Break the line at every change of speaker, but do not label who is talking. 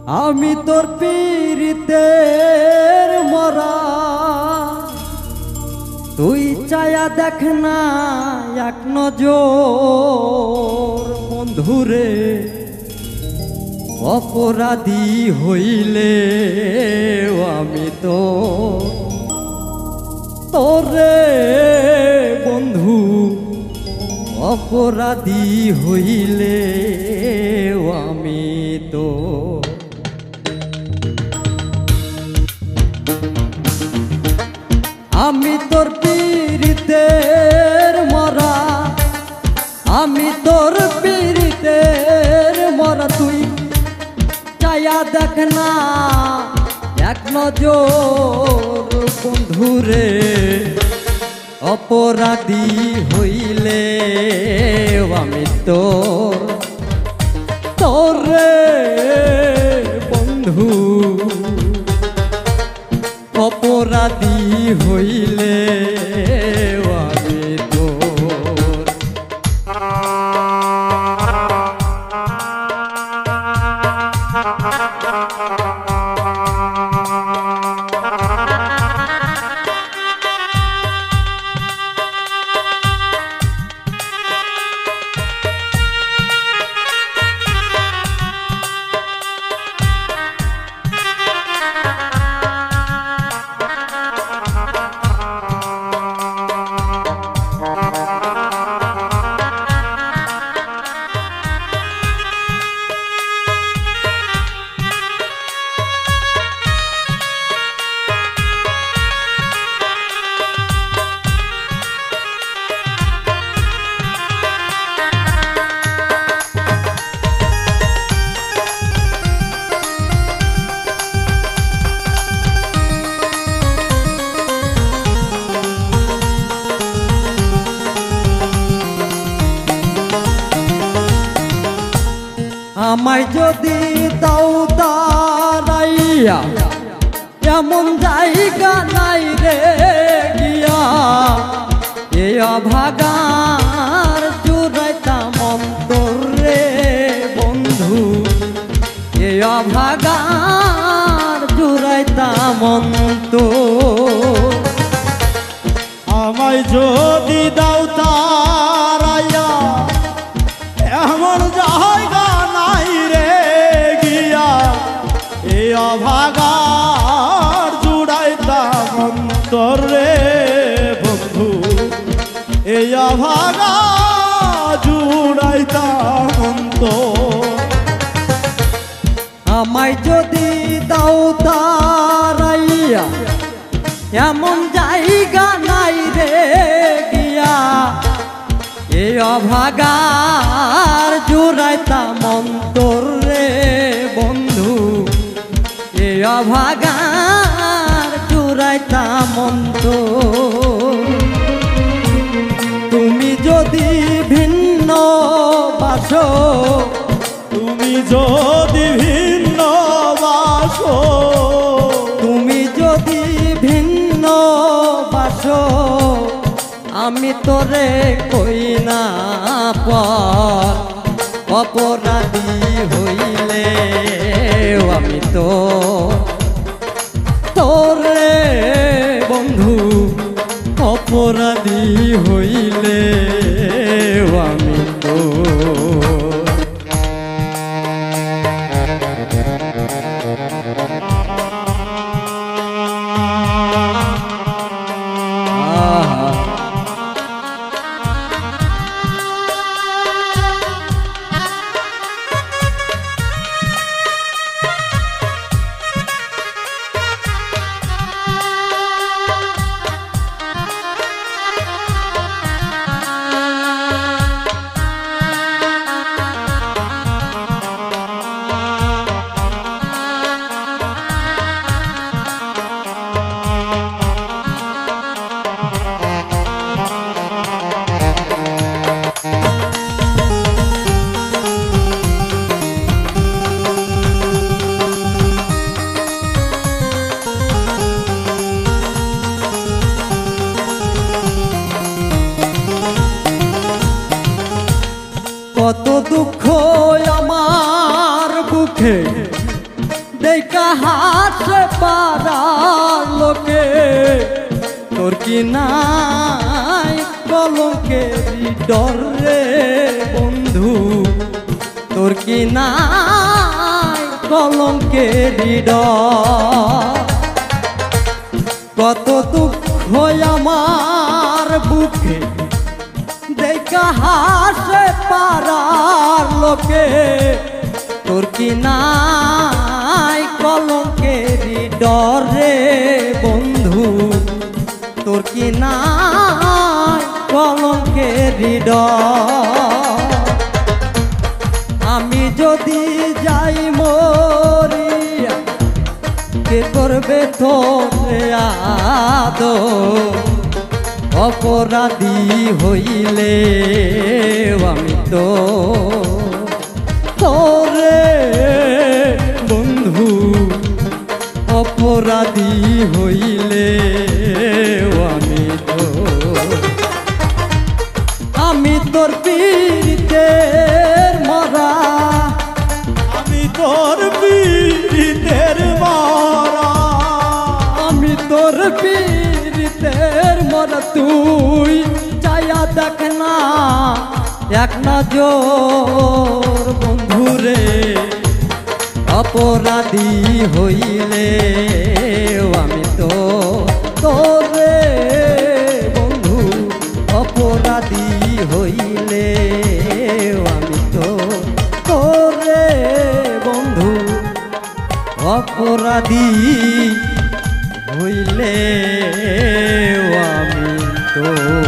আমি তোর পীড়িতের মরা, তুই চায়া দেখ না এক নজর বন্ধুরে। অপরাধী হইলে আমি তো তোরে বন্ধু, অপরাধী হইলে আমি তো। আমি তোর পীড়িতের মরা, আমি তোর পীড়িতের মরা, তুই চায়া দেখ না এক নজর বন্ধুরে। অপরাধী হইলে আমি তো তোরে বন্ধু, অপরাধী হইলে আমি তোর। আমায় যদি দাও দাঁড়াইয়া, এমন জায়গা নাই রে গিয়া, এ অভাগার জুড়াইতাম অন্তর রে বন্ধু, এ অভাগার জুড়াইতাম অন্তর।
আমায় যদি দাও তারাইয়া, এমন জায়গা নাই রে গিয়া, এ অভাগার জুড়াইতাম অন্তর রে বন্ধু, এই অভাগা জুড়াইতাম অন্তর।
আমায় যদি দাও তারাইয়া, এমন জায়গা নাই রে গিয়া, এ অভাগার জুড়াইতাম অন্তর রে বন্ধু, এ অভাগার জুড়াইতাম অন্তর। তুমি যদি ভিন্ন বাসো,
তুমি যদি ভিন্ন বাসো,
তুমি যদি ভিন্ন বাসো, আমি তোরে কই না পর। অপরাধী হইলে আমি তো তোরে বন্ধু, অপরাধী হইলে আমি তো। কত দুঃখ আমার বুকে দেখা হাসে পাড়ার লোকে তোর কি নাই কলঙ্কের ডর রে বন্ধু তোর কি নাই কলঙ্কের ডর কত দুঃখ আমার বুকে দেখা হাসে পাড়ার লোকে তোর কি নাই কলঙ্কের ডর রে বন্ধু তোর কি নাই কলঙ্কের ডর আমি যদি যাই মরিয়া কে করবে তোরে আদো অপরাধী হইলে আমি তো তোরে বন্ধু অপরাধী হইলে আমি তোর পীড়িতের মরা
আমি তোর পীড়িতের মরা
আমি তোর পীড়িতের মরা তুই চায়া দেখ না এক নজর বন্ধুরে অপরাধী হইলে আমি তো তোরে বন্ধু অপরাধী হইলে আমি তো তোরে বন্ধু অপরাধী হইলে আমি তো